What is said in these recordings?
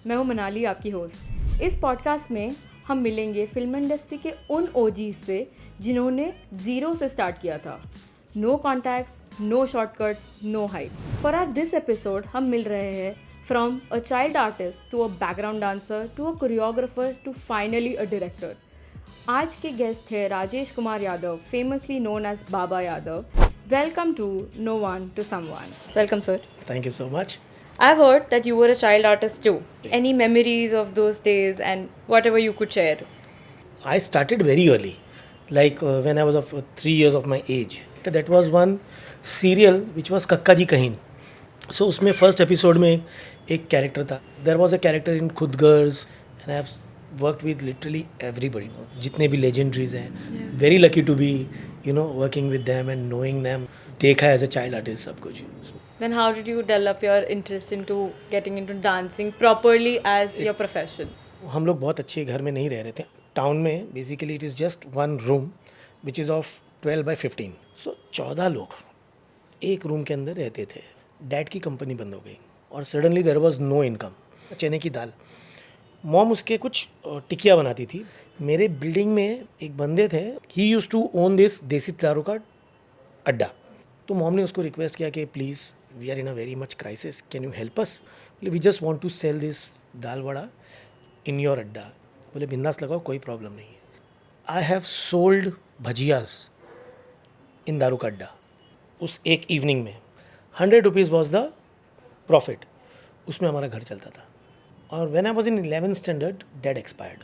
मैं हूँ मनाली, आपकी होस्ट। इस पॉडकास्ट में हम मिलेंगे फिल्म इंडस्ट्री के उन ओजीज से जिन्होंने ज़ीरो से स्टार्ट किया था। No contacts, no shortcuts, no hype. For our this episode हम मिल रहे हैं from a child artist to a background dancer to a choreographer to finally a director. आज के गेस्ट है Rajesh Kumar Yadav, famously known as Baba Yadav. Welcome to no one to someone. Welcome sir. Thank you so much. I've heard that you were a child artist too. Any memories of those days and whatever you could share? I started very early, like when I was of 3 years of my age. That was one serial which was Kakka Ji Kahin. So उसमें first episode में एक character था. There was a character in खुद girls and I have worked with literally everybody, जितने भी legendaries हैं. Very lucky to be working with them and knowing them. देखा है एज अ चाइल्ड आर्टिस्ट सब कुछ. Then how did you develop your interest into getting into dancing properly as your profession? हम लोग बहुत अच्छे घर में नहीं रह रहे थे. टाउन में basically it is just one room which is of 12x15. सो 14 लोग एक रूम के अंदर रहते थे. डैड की कंपनी बंद हो गई और suddenly there was no income. चने की दाल. मॉम उसके कुछ टिकिया बनाती थी. मेरे बिल्डिंग में एक बंदे थे, ही यूज टू ओन दिस देसी दारू का अड्डा. तो मॉम ने उसको रिक्वेस्ट किया कि please we are in a very much crisis, can you help us. बोले we just want to sell this dal vada in your adda. बोले बिंदास लगाओ, कोई प्रॉब्लम नहीं है. आई हैव सोल्ड भजियाज इन दारू का अड्डा. उस एक इवनिंग में 100 रुपीज़ वॉज द प्रॉफिट. उसमें हमारा घर चलता था. और when I was in 11th standard dad expired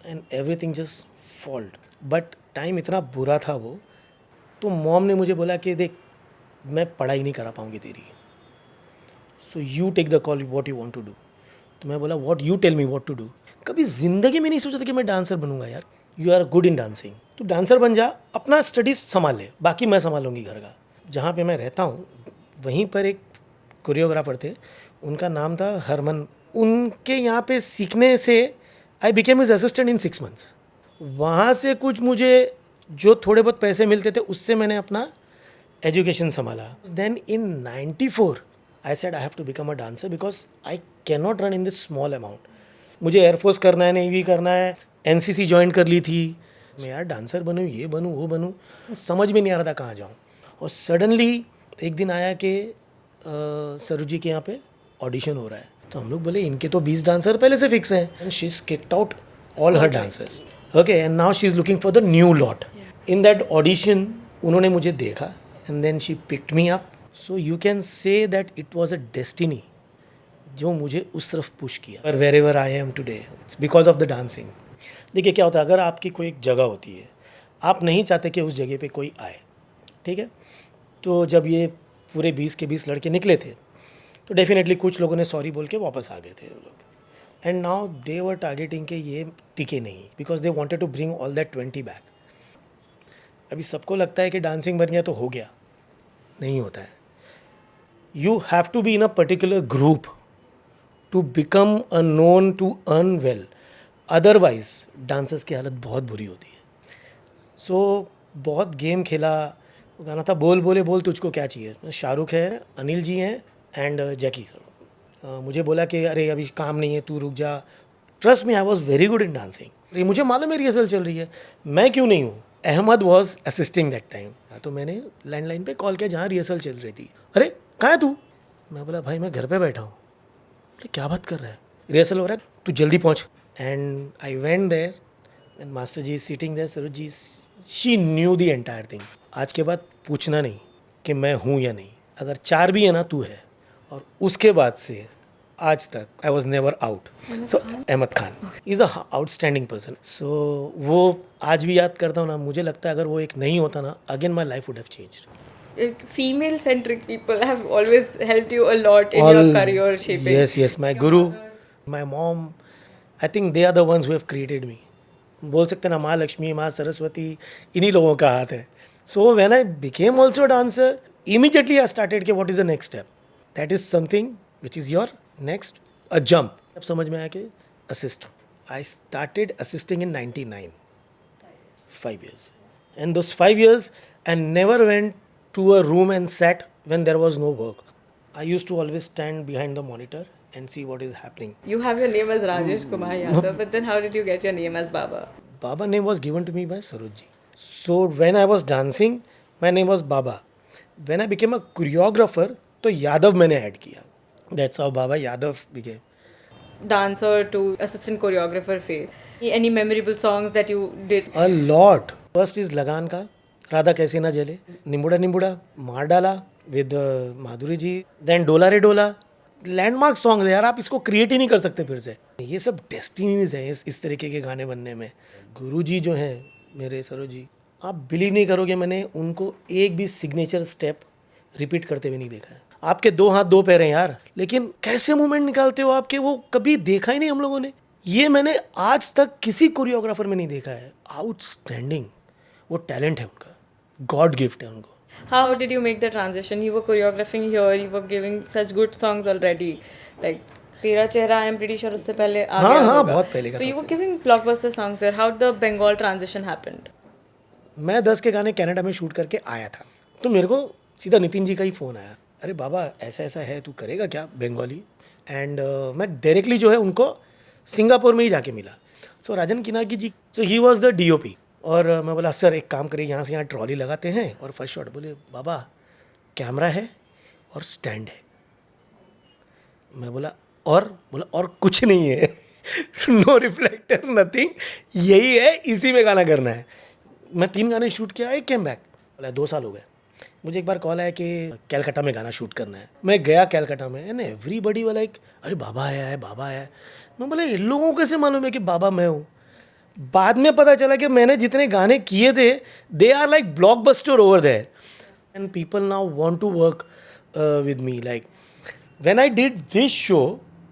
and everything just fold. But time इतना बुरा था वो. तो मॉम ने मुझे बोला कि देख, मैं पढ़ाई नहीं करा पाऊँगी तेरी, so you take the call what you want to do. तो मैं बोला what you tell me what to do. कभी ज़िंदगी में नहीं सोचा था कि मैं डांसर बनूंगा यार. You are good in dancing, तो डांसर बन जा, अपना स्टडीज़ संभाल ले, बाकी मैं संभालूंगी घर का. जहाँ पे मैं रहता हूँ वहीं पर एक कोरियोग्राफर थे, उनका नाम था हरमन. उनके यहाँ पे सीखने से I became his assistant in 6 months. वहाँ से कुछ मुझे जो थोड़े बहुत पैसे मिलते थे उससे मैंने अपना एजुकेशन संभाला. Then in 94 I said I have to become a dancer because I can not run in this small amount. मुझे एयरफोर्स करना है, नेवी करना है, एनसीसी ज्वाइन कर ली थी. मैं यार डांसर बनूँ, ये बनूँ, वो बनूँ, समझ में नहीं आ रहा था कहाँ जाऊँ. और सडनली एक दिन आया कि सरू जी के यहाँ पे ऑडिशन हो रहा है. तो हम लोग बोले इनके तो 20 डांसर पहले से फिक्स हैं. And she is kicked out all her dancers. Okay, and now she is looking for the new lot. In that audition उन्होंने मुझे देखा and then she picked me up. So you can say that it was a destiny जो मुझे उस तरफ push किया. और wherever I am today it's because of the dancing. देखिए क्या होता है, अगर आपकी कोई एक जगह होती है, आप नहीं चाहते कि उस जगह पे कोई आए, ठीक है. तो जब ये पूरे 20 के 20 लड़के निकले थे तो डेफिनेटली कुछ लोगों ने सॉरी बोल के वापस आ गए थे वो लोग. And now they were targeting के ये टिके नहीं because they wanted to bring all that 20 back. अभी सबको लगता है कि डांसिंग बन गया तो हो गया. नहीं होता है. You have to be in a particular group to become a known to earn well. Otherwise dancers की हालत बहुत बुरी होती है. सो बहुत गेम खेला. गाना था बोल बोले बोल तुझको क्या चाहिए. शाहरुख है, अनिल जी हैं एंड जैकी सर. मुझे बोला कि अरे अभी काम नहीं है, तू रुक जा. Trust me, I was very good in dancing. मुझे मालूम है रिहर्सल चल रही है, मैं क्यों नहीं हूँ. Ahmed was assisting that time. तो मैंने लैंडलाइन पे कॉल किया जहाँ रिहर्सल चल रही थी. अरे कहाँ है तू. मैं बोला भाई मैं घर पे बैठा हूँ. बोले क्या बात कर रहा है, रिहर्सल हो रहा है, तू जल्दी पहुँच. And I went there and master ji sitting there, Saroj ji, she knew the entire thing. आज के बाद पूछना नहीं कि मैं हूँ या नहीं, अगर 4 भी है ना तू है. और उसके बाद से आज तक I was never out. So Ahmad Khan is a outstanding person. So वो आज भी याद करता हूँ ना, मुझे लगता है अगर वो एक नहीं होता ना, again my life would have changed. Female centric people have always helped you a lot in your career shaping. Yes, my guru, my mom, I think they are the ones who have created me. बोल सकते ना, माँ लक्ष्मी, माँ सरस्वती, इन्हीं लोगों का हाथ है. So when I became also dancer, immediately I started कि what is the next step. That is something which is your next a jump. अब समझ में आया कि assist. I started assisting in 99, 5 years. And those 5 years I never went to a room and sat when there was no work. I used to always stand behind the monitor and see what is happening. You have your name as Rajesh Kumar Yadav, but then how did you get your name as Baba? Baba name was given to me by Saroj ji. So when I was dancing, my name was Baba. When I became a choreographer, तो यादव मैंने add किया. That's how Baba Yadav became. Dancer to assistant choreographer phase. Any memorable songs that you did? A lot. First is लगान का, राधा कैसे ना जले, निम्बुड़ा निम्बुड़ा, मार डाला with माधुरी जी. Then डोला रे डोला. लैंडमार्क सॉन्ग है यार, आप इसको क्रिएट ही नहीं कर सकते फिर से. ये सब डेस्टिनीज हैं इस तरीके के गाने बनने में. गुरुजी जो हैं मेरे सरोज जी, आप बिलीव नहीं करोगे, मैंने उनको एक भी सिग्नेचर स्टेप रिपीट करते हुए नहीं देखा है. आपके 2 हाथ 2 पैर हैं यार, लेकिन कैसे मूवमेंट निकालते हो आपके, वो कभी देखा ही नहीं हम लोगों ने. ये मैंने आज तक किसी कोरियोग्राफर में नहीं देखा है. आउटस्टैंडिंग. वो टैलेंट है उनका, गॉड गिफ्ट है उनको. How did you make the transition? You were choreographing here, you were giving such good songs already. Like तेरा चेहरा, I am pretty sure उससे पहले आ गया हाँ, होगा. बहुत पहले का So था you were उससे. giving blockbuster songs there. How did the Bengal transition happened? मैं 10 के गाने कनाडा में शूट करके आया था, तो मेरे को सीधा नितिन जी का ही फ़ोन आया. अरे बाबा ऐसा ऐसा है, तू करेगा क्या बंगाली. एंड मैं डायरेक्टली जो है उनको सिंगापुर में ही जाके मिला. सो राजन किनागी जी, सो ही वॉज द DOP. और मैं बोला सर एक काम करिए, यहाँ से यहाँ ट्रॉली लगाते हैं और फर्स्ट शॉट. बोले बाबा कैमरा है और स्टैंड है. मैं बोला और कुछ नहीं है. नो रिफ्लेक्टर नथिंग, यही है, इसी में गाना करना है. मैं 3 गाने शूट किया, आई केम बैक. बोला 2 साल हो गए. मुझे एक बार कॉल आया कि कैलकाटा में गाना शूट करना है. मैं गया कैलकाटा में एंड एवरीबडी वाला एक, अरे बाबा आया है, बाबा आया है. मैं बोला इन लोगों को कैसे मालूम है कि बाबा मैं हूँ. बाद में पता चला कि मैंने जितने गाने किए थे, they are like blockbuster over there and people now want to work with me. Like when I did this show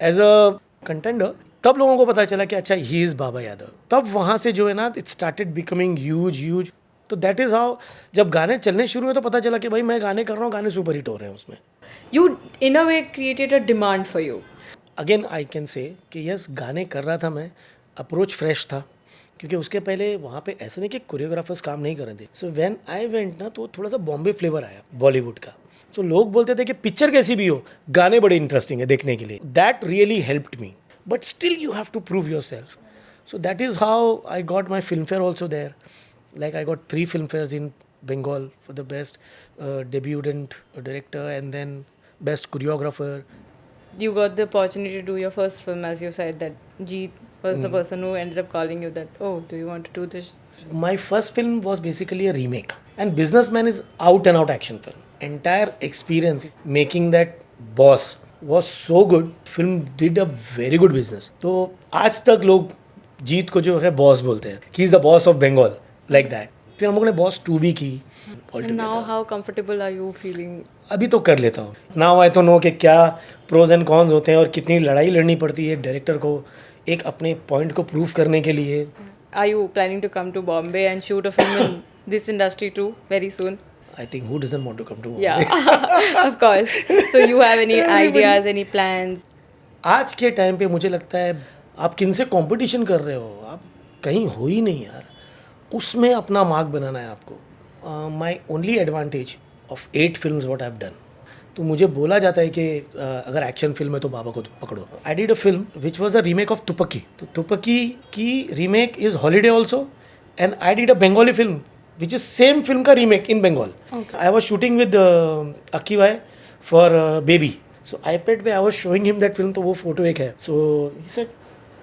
as a contender, तब लोगों को पता चला कि अच्छा ही इज़ बाबा यादव. तब वहाँ से जो है ना, इट स्टार्टेड बिकमिंग ह्यूज. तो दैट इज़ हाउ, जब गाने चलने शुरू हुए तो पता चला कि भाई मैं गाने कर रहा हूँ, गाने सुपर हिट हो रहे हैं उसमें. You in a way created a demand for you. Again I can say कि यस, गाने कर रहा था मैं, अप्रोच फ्रेश था, क्योंकि उसके पहले वहाँ पे ऐसा नहीं कि कोरियोग्राफर्स काम नहीं कर रहे थे. सो व्हेन आई वेंट ना, तो थोड़ा सा बॉम्बे फ्लेवर आया बॉलीवुड का. तो लोग बोलते थे कि पिक्चर कैसी भी हो, गाने बड़े इंटरेस्टिंग है देखने के लिए. That really helped me, but still you have to prove yourself. So that is how I got my Filmfare also there. Like I got 3 film fairs in Bengal for the best debutant director and then best choreographer. You got the opportunity to do your first film, as you said that Jeet was the person who ended up calling you that, oh, do you want to do this? My first film was basically a remake, and Businessman is out and out action film. Entire experience making that boss was so good. Film did a very good business. तो आज तक लोग जीत को जो है boss बोलते हैं. He is the boss of Bengal. Like that. फिर हम लोगों ने बॉस 2 भी की. And now how comfortable are you feeling? अभी तो कर लेता हूँ. नाउ आई तो नो कि क्या प्रोज एंड कॉन्स होते हैं और कितनी लड़ाई लड़नी पड़ती है डायरेक्टर को एक अपने पॉइंट को प्रूव करने के लिए. Are you planning to come to Bombay and shoot a film in this industry too very soon? I think who doesn't want to come to Bombay? Yeah, of course. So you have any ideas, any plans? आज के time पे मुझे लगता है आप किन से competition कर रहे हो, आप कहीं हो ही नहीं यार. उसमें अपना मार्क बनाना है आपको. My only advantage of 8 films what I have done. तो मुझे बोला जाता है कि अगर एक्शन फिल्म है तो बाबा को पकड़ो. I did a film which was a remake of Thuppakki. तो तुपकी की remake is Holiday also, and I did a Bengali film which is same film का remake in Bengal. I was shooting with Akki bhai for Baby. So iPad पे I was showing him that film, तो वो photo एक है. सो he said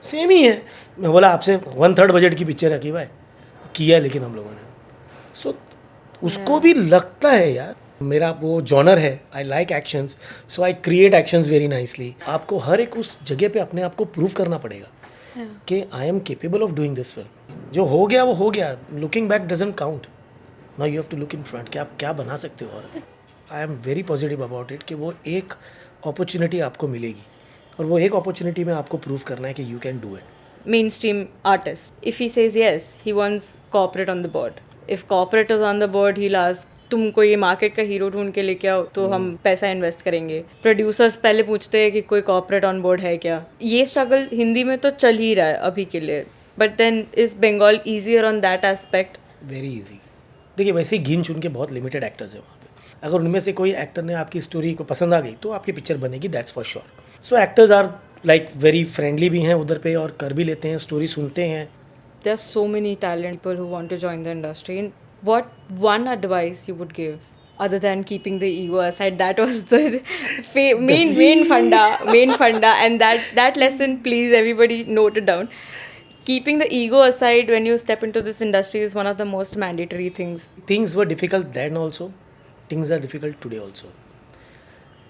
same ही है. मैं बोला आपसे 1/3 बजट की पिक्चर है अक्की भाई किया, लेकिन हम लोगों ने. सो उसको भी लगता है यार मेरा वो जॉनर है. I like actions, so I create actions very nicely. आपको हर एक उस जगह पे अपने आप को प्रूव करना पड़ेगा कि I am capable of doing this film. जो हो गया वो हो गया. Looking back doesn't count. Now you have to look in front कि आप क्या बना सकते हो. और I am very positive about it कि वो एक अपॉर्चुनिटी आपको मिलेगी और वो एक अपॉर्चुनिटी में आपको प्रूव करना है कि you can do it. Mainstream artist. If he says yes, he wants corporate on the board. If corporate is on the board, he'll ask तुमको ये मार्केट का हीरो ढूंढ के लेके आओ तो हम पैसा इन्वेस्ट करेंगे. प्रोड्यूसर्स पहले पूछते हैं कि कोई कॉर्पोरेट ऑन बोर्ड है क्या. ये स्ट्रगल हिंदी में तो चल ही रहा है अभी के लिए, but then is Bengal easier on that aspect? Very easy. देखिए वैसे ही गिन चुन के बहुत लिमिटेड एक्टर्स हैं वहाँ पे. अगर उनमें से कोई एक्टर ने आपकी स्टोरी को पसंद आ गई तो आपकी पिक्चर बनेगी, that's for sure. So actors are like very friendly भी हैं उधर पे और कर भी लेते हैं, स्टोरी सुनते हैं. There's so many talented people who want to join the industry. And what one advice you would give, other than keeping the ego aside? That was the main funda, and that lesson, please everybody note it down. Keeping the ego aside when you step into this industry is one of the most mandatory things. Things were difficult then also, things are difficult today also.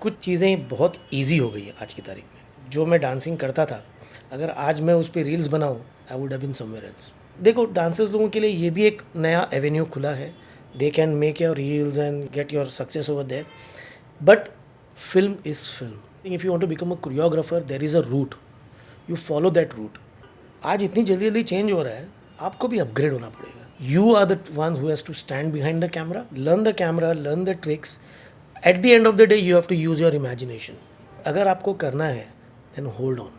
कुछ चीज़ें बहुत easy हो गई है आज की तारीख में. जो मैं डांसिंग करता था, अगर आज मैं उस पर रील्स बनाऊँ, I would have been somewhere else. देखो, डांसर्स लोगों के लिए ये भी एक नया एवेन्यू खुला है. They can make your reels and get your success over there. But film is film. If you want to become a choreographer, there is a route, you follow that route. आज इतनी जल्दी जल्दी change हो रहा है, आपको भी upgrade होना पड़ेगा. You are the one who has to stand behind the camera, learn the tricks. At the end of the day you have to use your imagination. अगर आपको करना है, देन होल्ड ऑन.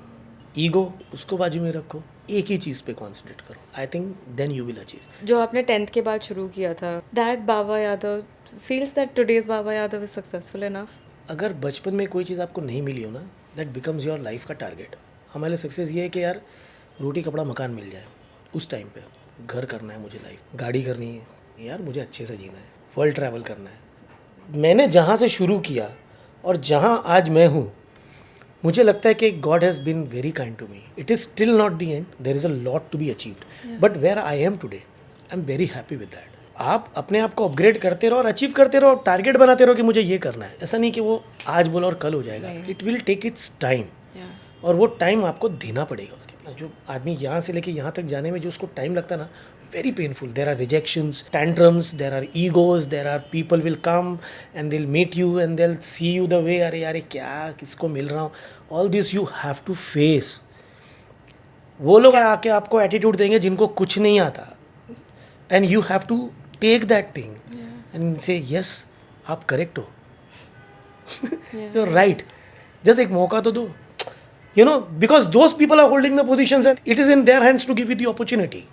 ईगो उसको बाजू में रखो, एक ही चीज़ पे कॉन्सेंट्रेट करो. I think then you will achieve. जो आपने 10th के बाद शुरू किया था, that Baba Yadav feels that today's Baba Yadav is successful enough. अगर बचपन में कोई चीज़ आपको नहीं मिली हो ना, दैट बिकम्स योर लाइफ का टारगेट. हमारे लिए सक्सेस ये है कि यार रोटी कपड़ा मकान मिल जाए. उस टाइम पे घर करना है मुझे, लाइफ गाड़ी करनी है, यार मुझे अच्छे से जीना है, वर्ल्ड ट्रैवल करना है. मैंने जहाँ से शुरू किया और जहाँ आज मैं हूँ, मुझे लगता है कि God has been very kind to me. It is still not the end, there is a lot to be achieved, but where I am today, I am very happy with that. आप अपने आप को upgrade करते रहो और achieve करते रहो, target बनाते रहो कि मुझे ये करना है. ऐसा नहीं कि वो आज बोला और कल हो जाएगा. It will take its time, और वो टाइम आपको देना पड़ेगा उसके पास. जो आदमी यहाँ से लेके यहाँ तक जाने में जो उसको टाइम लगता है ना, very painful. There are rejections, tantrums, there are egos, there are people will come and they'll meet you and they'll see you the way, अरे यार क्या किसको मिल रहा हूँ. All this you have to face. वो लोग आके आपको एटीट्यूड देंगे जिनको कुछ नहीं आता, and you have to take that thing and say yes, आप करेक्ट हो, you're right. just एक मौका तो दो, you know, because those people are holding the positions and it is in their hands to give you the opportunity.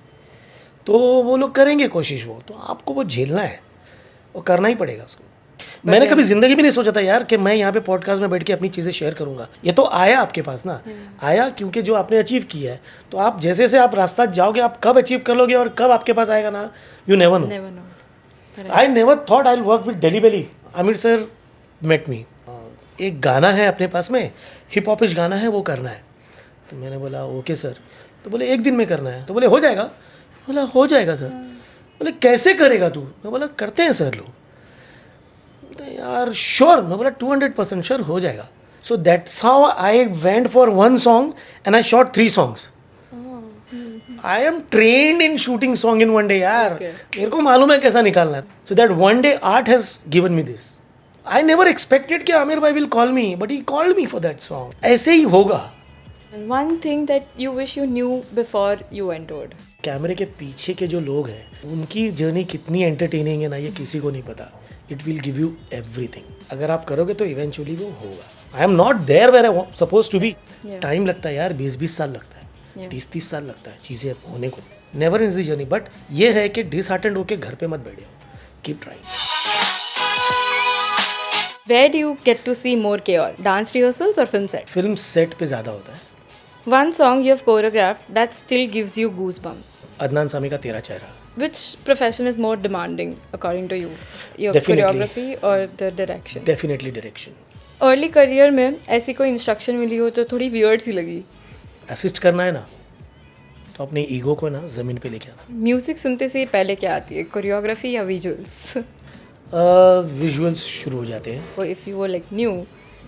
तो वो लोग करेंगे कोशिश, वो तो आपको वो झेलना है, वो करना ही पड़ेगा उसको. मैंने कभी ज़िंदगी भी नहीं सोचा था यार कि मैं यहाँ पे पॉडकास्ट में बैठ के अपनी चीज़ें शेयर करूँगा. ये तो आया आपके पास ना, आया क्योंकि जो आपने अचीव किया है. तो आप जैसे से आप रास्ता जाओगे, आप कब अचीव कर लोगे और कब आपके पास आएगा ना, you never know. I never thought I will work with Delhi belly. Aamir sir met me. एक गाना है अपने पास में, हिप हॉपिश गाना है, वो करना है. तो मैंने बोला ओके सर. तो बोले एक दिन में करना है. तो बोले हो जाएगा. बोला हो जाएगा सर. बोले कैसे करेगा तू. मैं बोला करते हैं सर लोग. तो यार श्योर. मैं बोला 200% श्योर हो जाएगा. So that's how I went for one song and I shot 3 songs. I am trained in shooting song in one day यार. मेरे को मालूम है कैसा निकालना है. So that one day art has given me this. I never expected कि आमिर भाई will call me, but he called me for that song. ऐसे ही होगा. One thing that you wish you knew before you entered. कैमरे के पीछे के जो लोग हैं, उनकी जर्नी कितनी एंटरटेनिंग है ना, ये किसी को नहीं पता. It will give you everything. अगर आप करोगे तो इवेंचुअली वो होगा. I am not there where I suppose to be. Time लगता है यार, 20-20 साल लगता है, 30-30 साल लगता है चीज़ें होने को. Never in the journey. But ये है कि डिसहार्टेंड होके घर पे मत बैठो. Keep trying. Where do you get to see more chaos? Dance rehearsals or film set? Film set पे ज़्यादा होता है. One song you have choreographed that still gives you goosebumps. Adnan Sami का तेरा चेहरा. Which profession is more demanding according to you? Your Definitely. choreography or the direction? Definitely direction. Early career में ऐसी कोई इंस्ट्रक्शन मिली हो तो थोड़ी वियर्ड सी लगी. असिस्ट करना है ना, तो अपने ईगो को ना ज़मीन पे लेके आना. म्यूजिक सुनते से पहले क्या आती है, कोरियोग्राफी या विजुअल्स? विजुअल्स शुरू हो जाते हैं. Or if you were like new,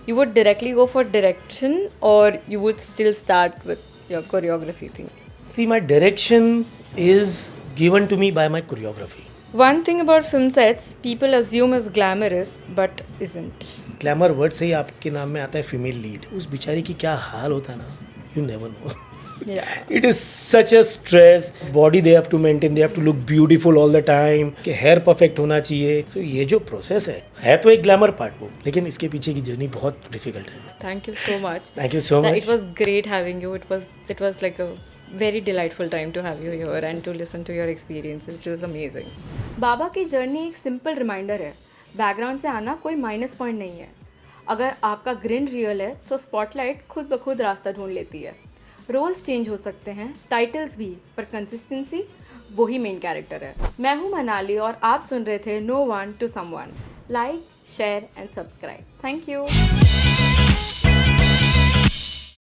you would directly go for direction or you would still start with your choreography thing? See, my direction is given to me by my choreography. One thing about film sets, people assume is glamorous, but isn't. Glamour word से ही आपके नाम में आता है female lead. उस बेचारी की क्या हाल होता है ना, you never no. Yeah. It is such a stress. Body they have to maintain, they have to look beautiful all the time. कि hair perfect होना चाहिए. So ये जो process है तो एक glamour part वो, लेकिन इसके पीछे की जर्नी बहुत difficult है. Thank you so much. Thank you so much. It was great having you. It was like a very delightful time to have you here and to listen to your experiences. It was amazing. बाबा की journey एक simple reminder है. Background से आना कोई minus point नहीं है. अगर आपका ग्रिन रियल है तो स्पॉटलाइट खुद ब खुद रास्ता ढूंढ लेती है। रोल्स चेंज हो सकते हैं, टाइटल्स भी, पर कंसिस्टेंसी वही मेन कैरेक्टर है। मैं हूँ मनाली और आप सुन रहे थे no one to someone. Like, share and subscribe. Thank you.